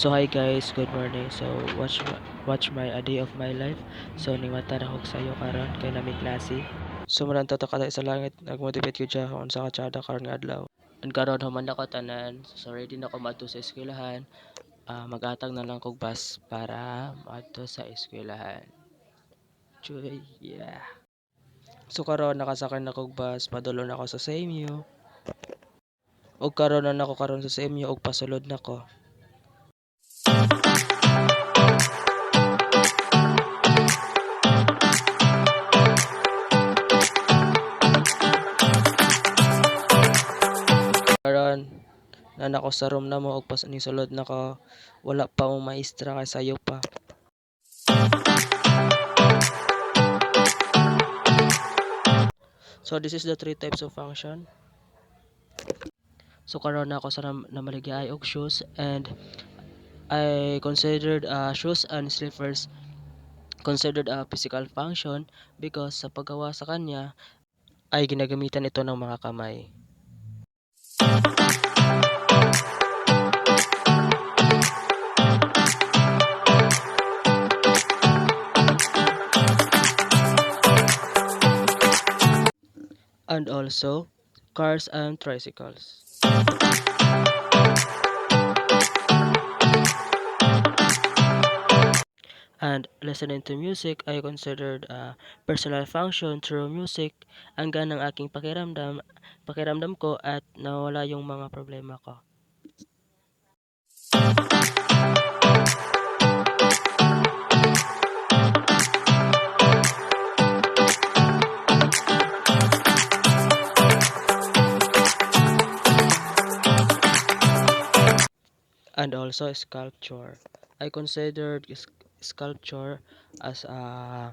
So hi guys, good morning. So watch my a day of my life. So ning mata na kog sayo karon kay nami klase. So man tataka sa langit nagmotivate gyud siya kung sa katsada karon nga adlaw. And karon human ako tanan. So ready na ko madto sa eskwelahan. Magatag na lang kog bus para madto sa eskwelahan. Chuy, yeah. So karon nakasakay na kog bus, padulong na ako sa SEMU. Og karon na ako karon sa SEMU og pasulod na ko. Karon na nako sa room na mo og pas ni sulod na ko. Wala pa mong maestra kay sayo pa. So this is the three types of function. So karon na ako sa namaligay og shoes, and I considered shoes and slippers considered a physical function because sa paggawa sa kanya ay ginagamitan ito ng mga kamay. And also cars and tricycles. And listening to music I considered a personal function through music. Ang ganang aking pakiramdam ko at nawala yung mga problema ko. And also sculpture. I considered sculpture as a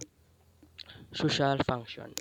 social function.